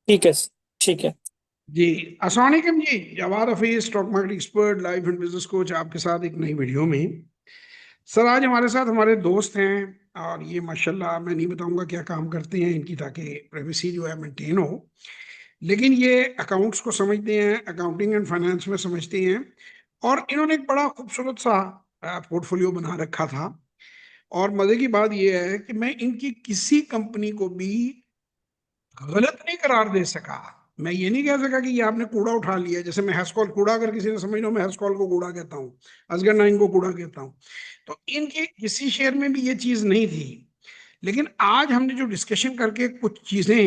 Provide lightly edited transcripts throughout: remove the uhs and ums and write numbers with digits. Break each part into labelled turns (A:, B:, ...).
A: ठीक है। ठीक है।
B: जी। अस्सलाम वालेकुम जी। Jawad Hafeez, stock market expert, life and business coach, आपके साथ एक नई वीडियो में। सर, आज हमारे साथ हमारे दोस्त हैं और ये माशाल्लाह मैं नहीं बताऊंगा क्या काम करते हैं इनकी, ताकि प्राइवेसी जो है मेंटेन हो। लेकिन ये अकाउंट्स को समझते हैं, अकाउंटिंग एंड फाइनेंस में समझते हैं। और इन्होंने एक बड़ा खूबसूरत सा पोर्टफोलियो बना रखा था। और मजे की बात ये है कि मैं इनकी किसी कंपनी को भी गलत नहीं करार दे सका। मैं ये नहीं कह सका कि ये आपने कूड़ा उठा लिया। जैसे मैं हैस्कॉल कूड़ा, अगर किसी ने समझ लो, मैं हैस्कॉल को कूड़ा कहता हूँ, असगर नाइन को कूड़ा कहता हूँ। तो इनके किसी शेयर में भी ये चीज नहीं थी। लेकिन आज हमने जो डिस्कशन करके कुछ चीजें,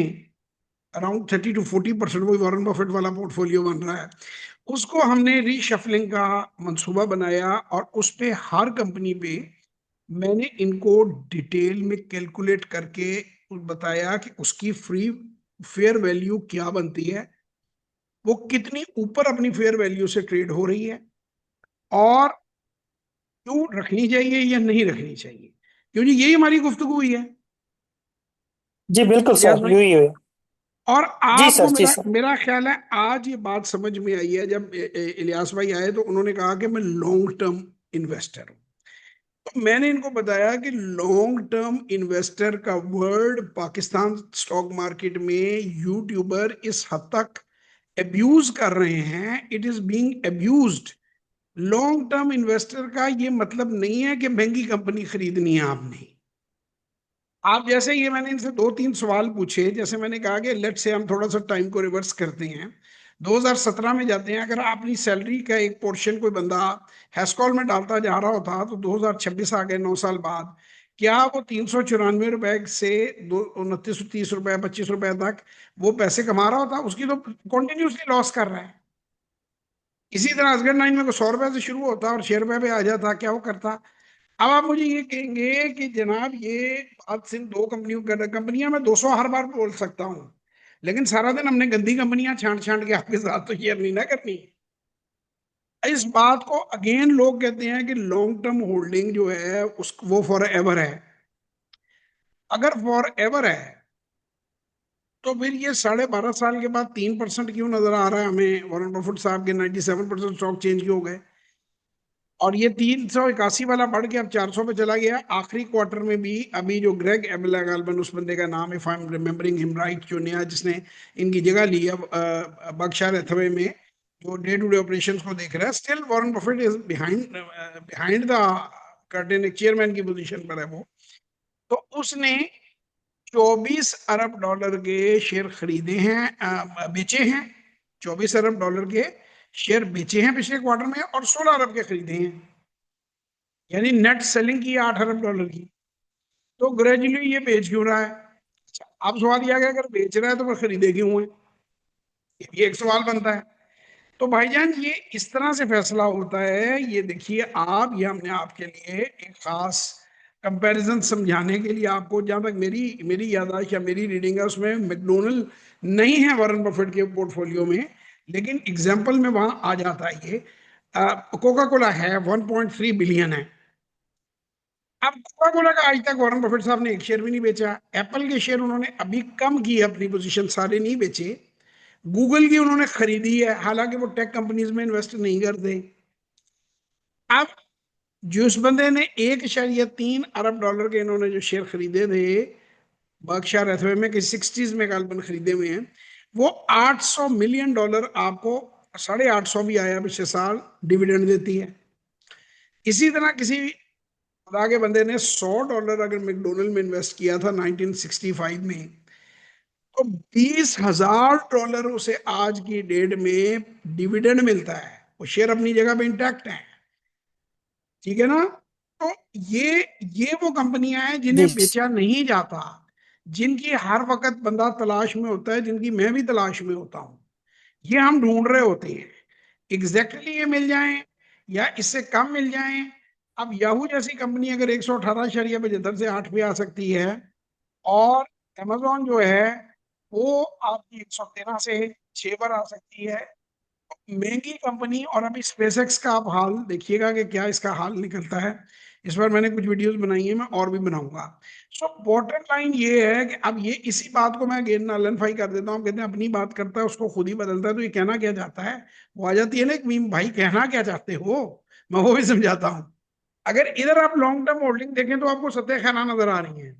B: अराउंड 30 to 40%, वही वॉरेन बफेट वाला पोर्टफोलियो बन रहा है, उसको हमने रीशफलिंग का मंसूबा बनाया। और उस पे हर कंपनी पे मैंने इनको डिटेल में कैलकुलेट करके बताया कि उसकी फ्री फेयर वैल्यू क्या बनती है, वो कितनी ऊपर अपनी फेयर वैल्यू से ट्रेड हो रही है, और क्यों रखनी चाहिए या नहीं रखनी चाहिए। क्योंकि यही हमारी गुफ्तगू हुई है,
A: जी बिल्कुल
B: इलियास
A: सर,
B: भाई।
A: यूं ही है।
B: और
A: जी
B: आपको
A: सर, जी
B: मेरा
A: सर।
B: मेरा ख्याल है आज ये बात समझ में आई है। जब इलियास भाई आए तो उन्होंने कहा कि मैं लॉन्ग टर्म इन्वेस्टर हूं। तो मैंने इनको बताया कि लॉन्ग टर्म इन्वेस्टर का वर्ड पाकिस्तान स्टॉक मार्केट में यूट्यूबर इस हद तक एब्यूज कर रहे हैं, it is being abused. Long term investor का ये मतलब नहीं है कि महंगी कंपनी खरीदनी है आपने। आप जैसे, ये मैंने इनसे दो तीन सवाल पूछे। जैसे मैंने कहा कि लेट से हम थोड़ा सा टाइम को रिवर्स करते हैं, 2017 में जाते हैं। अगर अपनी सैलरी का एक पोर्शन कोई बंदा हैस्कॉल में डालता जा रहा होता तो 2026 आ गए, 9 साल बाद, क्या वो 394 रुपए से 2930 रुपए, 25 रुपए तक वो पैसे कमा रहा होता? उसकी तो कॉन्टिन्यूसली लॉस कर रहा है। इसी तरह असगर नाइन में को 100 रुपए से शुरू होता और 6 रुपए पे आ जाता, क्या वो करता? अब आप मुझे ये कहेंगे कि जनाब ये बात सिर्फ दो कंपनियों कर, कंपनियां मैं 200 हर बार बोल सकता हूँ, लेकिन सारा दिन हमने गंदी कंपनियां छांट छांट के आपके साथ तो शेयर नहीं ना करनी। इस बात को अगेन लोग कहते हैं कि लॉन्ग टर्म होल्डिंग जो है उस वो फॉर एवर है। अगर फॉर एवर है तो फिर ये 12.5 साल के बाद 3% क्यों नजर आ रहा है हमें? वॉरेन बफेट साहब के 97% स्टॉक चेंज क्यों हो गए? और ये 381 वाला बढ़ के अब 400 पे चला गया आखिरी क्वार्टर में भी। अभी जो ग्रेग एबेला गाल्बन, उस बंदे का नाम, if I am remembering him right, जो नया जिसने इनकी जगह ली अब बर्कशायर हैथवे में, जो डे टू डे ऑपरेशन को देख रहा है, still Warren Buffett is behind behind the curtain, एक चेयरमैन की पोजीशन पर है वो। तो उसने 24 अरब डॉलर के शेयर खरीदे हैं, बेचे हैं। 24 अरब डॉलर के शेयर बेचे हैं पिछले क्वार्टर में, और 16 अरब के खरीदे हैं। यानी नेट सेलिंग की 8 अरब डॉलर की। तो ग्रेजुअली ये बेच क्यों रहा है? अच्छा, अब सवाल यह है कि अगर बेच रहा है तो फिर खरीदे क्यों है? ये एक सवाल बनता है। तो भाईजान, ये इस तरह से फैसला होता है। ये देखिए आप, ये हमने आपके लिए एक खास कंपैरिजन समझाने के लिए, आपको जहां तक मेरी मेरी याददाश्त या मेरी रीडिंग है, उसमें मैकडोनल्ड नहीं है वॉरेन बफेट के पोर्टफोलियो में, लेकिन एग्जाम्पल में वहां आ जाता है। ये कोका कोला है, 1.3 बिलियन है। अब कोका कोला का आज तक वॉरेन बफेट साहब ने एक शेयर भी नहीं बेचा। एप्पल के शेयर उन्होंने अभी कम की है अपनी पोजीशन, सारे नहीं बेचे। गूगल की उन्होंने खरीदी है, हालांकि वो टेक कंपनीज में इन्वेस्ट नहीं करते। अब जिस बंदे ने 1.3 अरब डॉलर के इन्होंने जो शेयर खरीदे थे बर्कशायर हैथवे में, कि 60s में गालबन खरीदे हुए हैं, वो $800 मिलियन आपको, 850 भी आया पिछले साल, डिविडेंड देती है। इसी तरह किसी खुदा के बंदे ने $100 अगर मैकडोनल्ड में इन्वेस्ट किया था 1965 में, तो $20,000 उसे आज की डेट में डिविडेंड मिलता है। वो शेयर अपनी जगह पे इंटैक्ट है। ठीक है ना? तो ये ये वो कंपनियां हैं
A: जी।
B: जिन्हें बेचा नहीं जाता, जिनकी हर वक्त बंदा तलाश में होता है, जिनकी मैं भी तलाश में होता हूं। ये हम ढूंढ रहे होते हैं एग्जैक्टली ये मिल जाएं या इससे कम मिल जाएं। अब याहू जैसी कंपनी अगर 118.75 से 8 पे आ सकती है, और अमेजोन जो है वो आपकी 113 से 6 पर आ सकती है, महंगी कंपनी। और अभी स्पेसएक्स का आप हाल देखिएगा कि क्या इसका हाल निकलता है। इस पर मैंने कुछ वीडियोस बनाई है, मैं और भी बनाऊंगा। सो बॉटम लाइन ये है कि अब ये इसी बात को मैं अगेन नलनफाई कर देता हूँ। कहते हैं अपनी बात करता है उसको खुद ही बदलता है, तो ये कहना क्या चाहता है, वो आ जाती है ना एक मीम, भाई कहना क्या चाहते हो, मैं वो भी समझाता हूँ। अगर इधर आप लॉन्ग टर्म होल्डिंग देखें तो आपको सत्य खाना नजर आ रही है।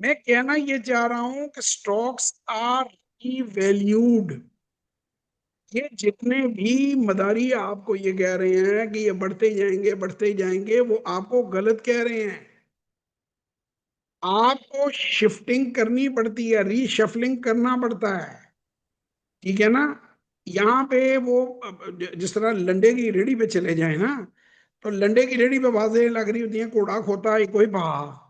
B: मैं कहना ये चाह रहा हूं कि स्टॉक्स आर वैल्यूड। ये जितने भी मदारी आपको ये कह रहे हैं कि ये बढ़ते ही जाएंगे बढ़ते ही जाएंगे, वो आपको गलत कह रहे हैं। आपको शिफ्टिंग करनी पड़ती है, रीशफलिंग करना पड़ता है, ठीक है ना। यहाँ पे वो जिस तरह लंडे की रेहड़ी पे चले जाए ना, तो लंडे की रेहड़ी पे बाजें लग रही होती हैं, कोड़ा खोता है कोई बहा।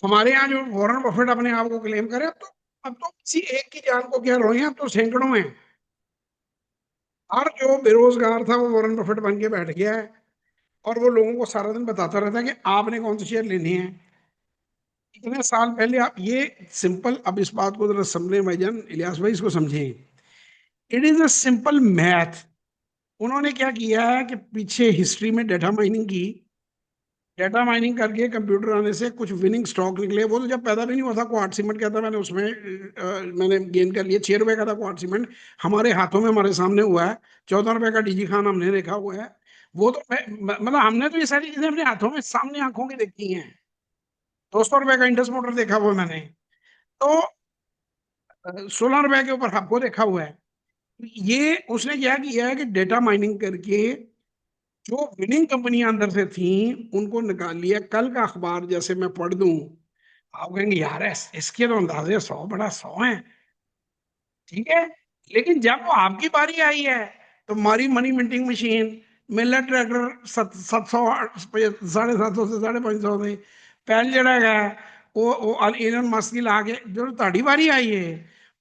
B: हमारे यहाँ जो वॉरेन बफेट अपने आप को क्लेम करे, अब तो किसी एक की जान को क्या रोए, अब तो सैकड़ों हैं। हर जो बेरोजगार था वो वॉरेन बफेट बन के बैठ गया है, और वो लोगों को सारा दिन बताता रहता है कि आपने कौन से शेयर लेने हैं। इतने साल पहले आप ये सिंपल, अब इस बात को जरा समझें भाईजान, इलियास भाई इसको समझें। It is a simple math. उन्होंने क्या किया है कि पीछे हिस्ट्री में डेटा माइनिंग की, डेटा माइनिंग करके कंप्यूटर आने से कुछ विनिंग स्टॉक निकले। वो तो जब पैदा भी नहीं हुआ था, क्वार्ट सीमेंट क्या था, मैंने उसमें मैंने गेन कर लिया, 6 रुपए का था क्वार्ट सीमेंट, हमारे हाथों में हमारे सामने हुआ है। 14 रुपए का डीजी खान हमने देखा हुआ है। वो तो मतलब हमने तो ये सारी चीजें अपने हाथों में सामने आंखों की देखी हैं। 200 रुपए का इंडस मोटर देखा हुआ है मैंने, तो 16 रुपए के ऊपर आपको देखा हुआ है। ये उसने क्या किया है कि डेटा माइनिंग करके जो विनिंग कंपनियां अंदर से थी उनको निकाल लिया। कल का अखबार जैसे मैं पढ़ दूं, आप कहेंगे यार इसके तो अंदाजे 100 बड़ा 100 है, ठीक है। लेकिन जब वो आपकी बारी आई है, तो हमारी money minting machine, Miller tractor 700 750 से 550 से पहल जड़ा है, वो इलन मस्क की ला के जो ਤੁਹਾਡੀ बारी आई है,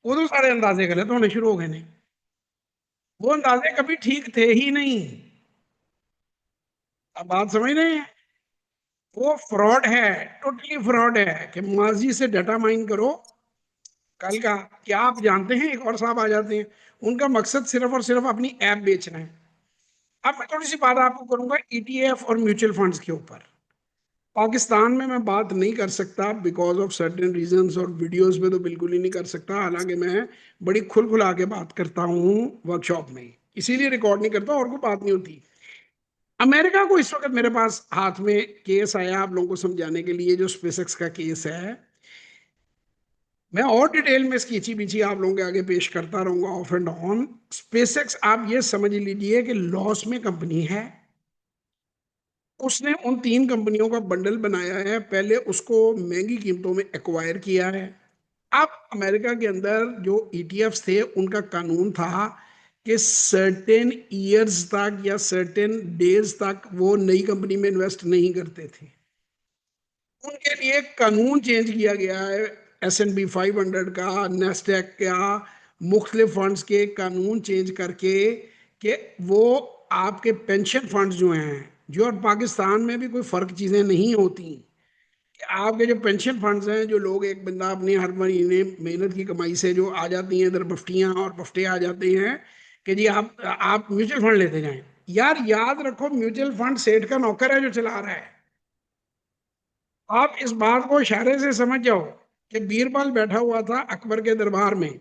B: उदो सारे अंदाजे गलत होने शुरू हो गए ने। वो अंदाजे कभी ठीक थे ही नहीं। अब बात समझ रहे हैं, वो फ्रॉड है, टोटली फ्रॉड है कि माजी से डाटा माइन करो कल का। क्या आप जानते हैं, एक और साहब आ जाते हैं, उनका मकसद सिर्फ और सिर्फ अपनी ऐप बेचना है। अब मैं थोड़ी सी बात आपको करूंगा ईटीएफ और म्यूचुअल फंड्स के ऊपर। पाकिस्तान में मैं बात नहीं कर सकता बिकॉज ऑफ सर्टेन रीजंस, और वीडियोस में तो बिल्कुल ही नहीं कर सकता, हालांकि मैं बड़ी खुल खुला के बात करता हूँ वर्कशॉप में, इसीलिए रिकॉर्ड नहीं करता और कोई बात नहीं होती। अमेरिका को इस वक्त मेरे पास हाथ में केस आया आप लोगों को समझाने के लिए, जो स्पेसएक्स का केस है। मैं और डिटेल में इसकी इची बिची आप लोगों के आगे पेश करता रहूंगा ऑफ एंड ऑन। स्पेसएक्स आप ये समझ लीजिए कि लॉस में कंपनी है। उसने उन 3 कंपनियों का बंडल बनाया है, पहले उसको महंगी कीमतों में एक्वायर किया है। अब अमेरिका के अंदर जो ईटीएफ्स थे उनका कानून था कि सर्टेन ईयर्स तक या सर्टेन डेज तक वो नई कंपनी में इन्वेस्ट नहीं करते थे। उनके लिए कानून चेंज किया गया है, S&P 500 का, नेस्डेक का, मुख्तलिफ फंड्स के कानून चेंज करके, कि वो आपके पेंशन फंड्स जो हैं, जो और पाकिस्तान में भी कोई फर्क चीज़ें नहीं होती, कि आपके जो पेंशन फंड्स हैं, जो लोग एक बंदा अपनी हर महीने मेहनत की कमाई से जो आ जाती हैं इधर बफ्तियां और बफ्ते आ जाते हैं कि जी आप म्यूचुअल फंड लेते जाएं। यार याद रखो, म्यूचुअल फंड सेठ का नौकर है जो चला रहा है। आप इस बात को इशारे से समझ जाओ कि बीरबल बैठा हुआ था अकबर के दरबार में,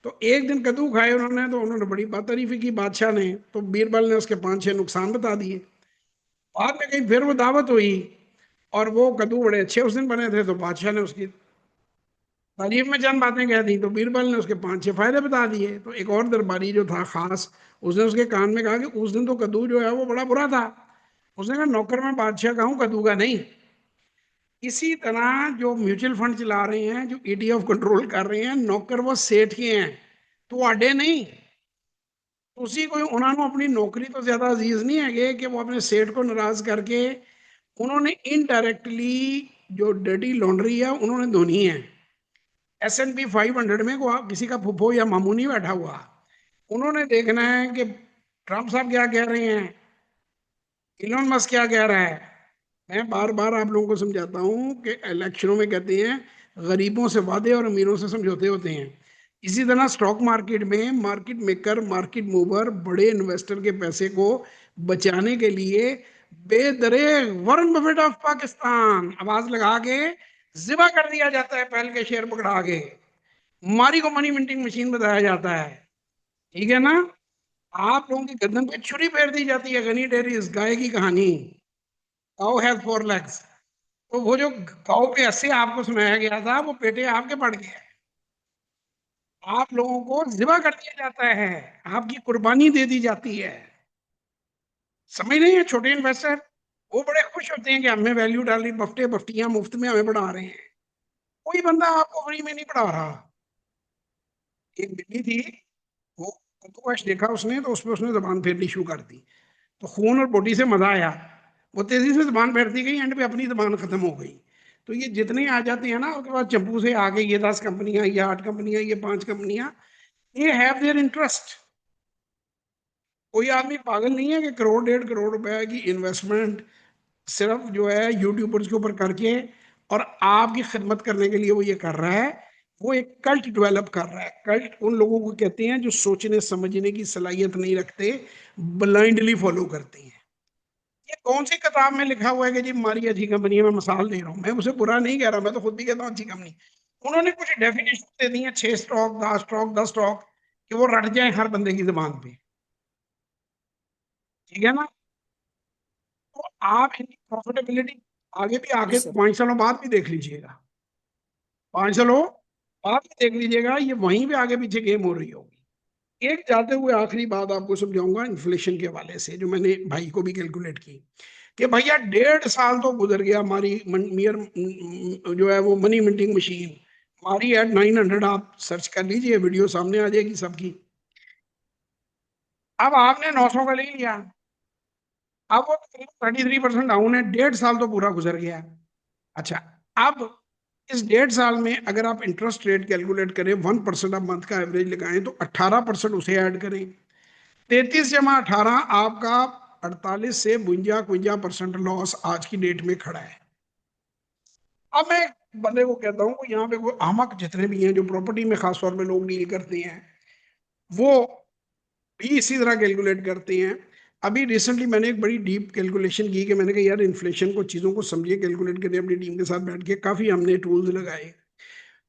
B: तो एक दिन कद्दू खाए उन्होंने, तो उन्होंने बड़ी बात तारीफी की बादशाह ने, तो बीरबल ने उसके 5-6 नुकसान बता दिए। बाद में कहीं फिर वो दावत हुई और वो कद्दू बड़े अच्छे उस दिन बने थे, तो बादशाह ने उसकी तारीफ में चंद बातें कह दी, तो बीरबल ने उसके 5-6 फायदे बता दिए। तो एक और दरबारी जो था खास, उसने उसके कान में कहा कि उस दिन तो कद्दू जो है वो बड़ा बुरा था। उसने कहा नौकर में बादशाह का हूं, कद्दू का नहीं। इसी तरह जो म्यूचुअल फंड चला रहे हैं, जो ईटीएफ कंट्रोल कर रहे हैं, नौकर वो सेठ के हैं, तो आडे नहीं। उसी को उन्होंने अपनी नौकरी तो ज्यादा अजीज नहीं है कि वो अपने सेठ को नाराज करके, उन्होंने इनडायरेक्टली जो डर्टी लॉन्ड्री है उन्होंने धोनी है। S&P 500 में को किसी का फुफ्फो या मामू नहीं बैठा हुआ। उन्होंने देखना है कि ट्रम्प साहब क्या कह रहे हैं, इलोन मस्क क्या कह रहा है। मैं बार बार आप लोगों को समझाता हूं कि इलेक्शनों में कहते हैं गरीबों से वादे और अमीरों से समझौते होते हैं। इसी तरह स्टॉक मार्केट में मार्केट मेकर, मार्केट मूवर बड़े इन्वेस्टर के पैसे को बचाने के लिए बेदरेग वॉरेन बफेट ऑफ पाकिस्तान आवाज लगा के जिबा कर दिया जाता है, पहल के शेयर पकड़ा के मारी को मनी मिंटिंग मशीन बताया जाता है। ठीक है ना। आप लोगों की गर्दन पे छुरी फेर दी जाती है। गनी डेरी इस गाय की कहानी, काउ हैज 4 legs। तो वो जो काउ पे ऐसे आपको सुनाया गया था वो पेटे आपके पड़ गए। आप लोगों को जिबा कर दिया जाता है, आपकी कुर्बानी दे दी जाती है। समझ नहीं है छोटे इन्वेस्टर, वो बड़े खुश होते हैं कि हमें वैल्यू डाल रही, बफ्ते बफ्तियां मुफ्त में हमें पढ़ा रहे हैं। कोई बंदा आपको फ्री में नहीं पढ़ा रहा। एक बिल्ली थी, वो कद्दूकश देखा उसने तो उसमें उसने जबान फेरनी शुरू कर दी। तो खून और बोटी से मजा आया, वो तेजी से जबान फेरती गई, एंड पे अपनी जबान खत्म हो गई। तो ये जितने आ जाते हैं ना उसके बाद चंपू से आगे, ये 10 कंपनियां, ये 8 कंपनियां, ये 5 कंपनियां, ये हैव देयर इंटरेस्ट। कोई आदमी पागल नहीं है कि करोड़ 1.5 करोड़ रुपए की इन्वेस्टमेंट सिर्फ जो है यूट्यूबर्स के ऊपर करके और आपकी खिदमत करने के लिए वो ये कर रहा है। वो एक कल्ट डेवलप कर रहा है। कल्ट उन लोगों को कहते हैं जो सोचने समझने की सलाहियत नहीं रखते, ब्लाइंडली फॉलो करते हैं। ये कौन सी किताब में लिखा हुआ है कि जी हमारी अच्छी कंपनी है? मैं मिसाल दे रहा हूँ, मैं उसे बुरा नहीं कह रहा, मैं तो खुद भी कहता हूँ अच्छी कंपनी। उन्होंने कुछ डेफिनेशन दे दी है, 6 स्टॉक, 10 स्टॉक, 10 स्टॉक, कि वो रट जाए हर बंदे की जुबान पे। ठीक है ना। तो आप इनकी प्रॉफिटेबिलिटी आगे भी,
A: जी
B: आगे
A: सर।
B: 5 सालों बाद भी देख लीजिएगा, 5 सालों बाद भी देख लीजिएगा, ये वहीं पे आगे पीछे गेम हो रही होगी। एक जाते हुए आखिरी बात आपको समझाऊंगा इन्फ्लेशन के हवाले से, जो मैंने भाई को भी कैलकुलेट की, कि भैया 1.5 साल तो गुजर गया, हमारी मियर जो है वो मनी मिंटिंग मशीन हमारी एट 900, आप सर्च कर लीजिए, वीडियो सामने आ जाएगी सबकी। अब आपने 900 का ले लिया, अब वो 33% डाउन है, 1.5 साल तो पूरा गुजर गया। अच्छा, अब इस 1.5 साल में अगर आप इंटरेस्ट रेट कैलकुलेट करें, 1% आप मंथ का एवरेज लगाएं, तो 18% उसे ऐड करें। 33 जमा 18 आपका 48 से 52% लॉस आज की डेट में खड़ा है। अब मैं बंदे को कहता हूँ यहाँ पे वो ahmak जितने भी हैं जो प्रॉपर्टी में खास तौर पे लोग डील करते हैं, वो भी इसी तरह कैलकुलेट करते हैं। अभी रिसेंटली मैंने एक बड़ी डीप कैलकुलेशन की कि मैंने कहा यार इन्फ्लेशन को, चीज़ों को समझिए, कैलकुलेट करिए अपनी टीम के साथ बैठ के। काफ़ी हमने टूल्स लगाए।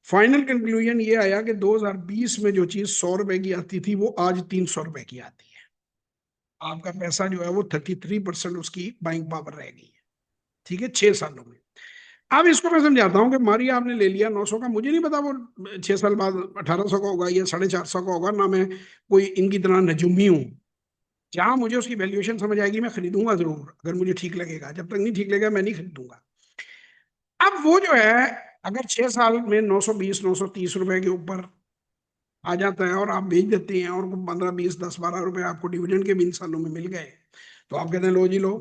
B: फाइनल कंक्लूजन ये आया कि 2020 में जो चीज़ 100 रुपए की आती थी वो आज 300 रुपए की आती है। आपका पैसा जो है वो 33% उसकी बाइंग पावर रह गई है। ठीक है, 6 सालों में। अब इसको मैं समझाता हूँ कि मारी आपने ले लिया 900 का, मुझे नहीं पता वो 6 साल बाद 1800 का होगा या 450 का होगा ना। मैं कोई इनकी तरह नजूमी हूँ। जहां मुझे उसकी वैल्यूएशन समझ आएगी मैं खरीदूंगा जरूर, अगर मुझे ठीक लगेगा। जब तक नहीं ठीक लगेगा मैं नहीं खरीदूंगा। अब वो जो है, अगर 6 साल में 920 930 रुपए के ऊपर आ जाता है और आप बेच देते हैं और 15 20 10 12 रुपए आपको डिविडेंड के भी इन सालों में मिल गए, तो आप कहते हैं लो जी लो,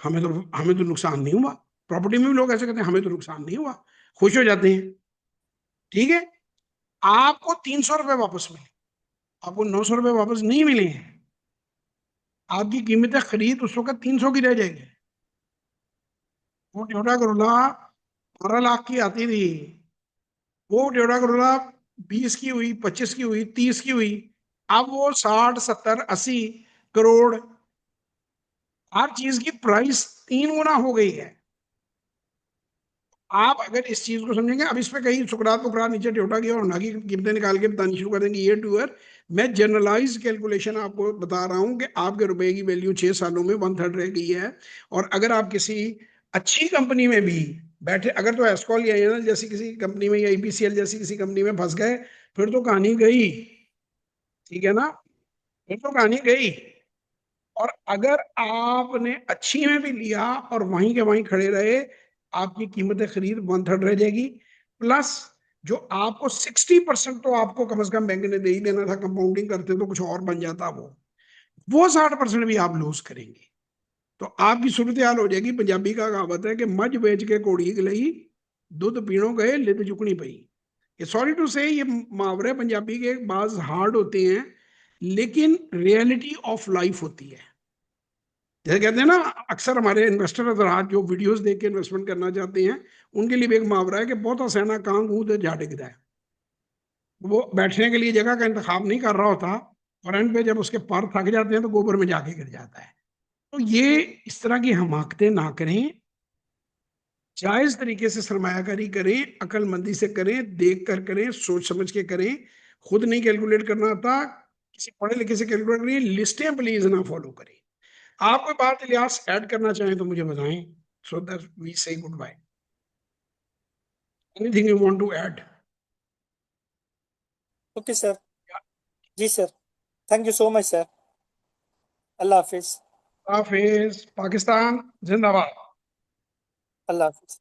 B: हमें तो नुकसान नहीं हुआ। प्रॉपर्टी में भी लोग ऐसे कहते हैं हमें तो नुकसान नहीं हुआ, खुश हो जाते हैं। ठीक है, आपको 300 रुपए वापस मिले, आपको 900 रुपए वापस नहीं मिले हैं। आपकी कीमत खरीद उस वक्त 300 की रह जाएगी। वो टोयोटा करोला 12 लाख की आती थी, वो टोयोटा करोला 20 की हुई, 25 की हुई, 30 की हुई। अब वो 60 70 80 करोड़, हर चीज की प्राइस 3 गुना हो गई है। आप अगर इस चीज को समझेंगे, अब इस पे कहीं सुकरात पुकरात नीचे टोयोटा की और होंडा की कीमतें निकाल के बतानी शुरू कर देंगे ईयर टू ईयर। मैं जनरलाइज कैलकुलेशन आपको बता रहा हूं कि आपके रुपए की वैल्यू 6 सालों में 1/3 रह गई है। और अगर आप किसी अच्छी कंपनी में भी बैठे, अगर तो एस्कॉल या एनएल जैसी किसी कंपनी में या ईपीसीएल जैसी किसी कंपनी में फंस गए, फिर तो कहानी गई। ठीक है ना, फिर तो कहानी गई। और अगर आपने अच्छी में भी लिया और वहीं के वहीं खड़े रहे, आपकी कीमत खरीद 1/3 रह जाएगी। प्लस जो आपको 60% तो आपको कम से कम बैंक ने दे ही देना था, कंपाउंडिंग करते तो कुछ और बन जाता वो 60% भी आप लूज करेंगे। तो आपकी सूरत हाल हो जाएगी, पंजाबी का कहावत है कि मझ बेच के घोड़ी गई, दुध पीणों गए लिद चुकनी पई। ये सॉरी टू से, ये मुहावरे पंजाबी के बाज हार्ड होते हैं, लेकिन रियलिटी ऑफ लाइफ होती है। जैसे कहते हैं ना, अक्सर हमारे इन्वेस्टर हजरात जो वीडियोस देख के इन्वेस्टमेंट करना चाहते हैं, उनके लिए भी एक मुहावरा है कि बहुता सैना कांग ऊँ जा डिगदा है। वो बैठने के लिए जगह का इंतखाब नहीं कर रहा होता, और एंड पे जब उसके पर थक जाते हैं तो गोबर में जाके गिर जाता है। तो ये इस तरह की हमाकतें ना करें, जायज तरीके से सरमायाकारी करें, अक्लमंदी से करें, देख कर करें, सोच समझ के करें। खुद नहीं कैलकुलेट करना आता, किसी पढ़े लिखे से कैलकुलेट करिए। लिस्टें प्लीज ना फॉलो करें। आप कोई बात इलियास ऐड करना चाहें तो मुझे बताएं, so that we say good bye. Anything you want to add?
A: Okay sir. जी sir. Thank you so much sir. अल्लाह हाफिज।
B: हाफिज। पाकिस्तान जिंदाबाद।
A: अल्लाह हाफिज।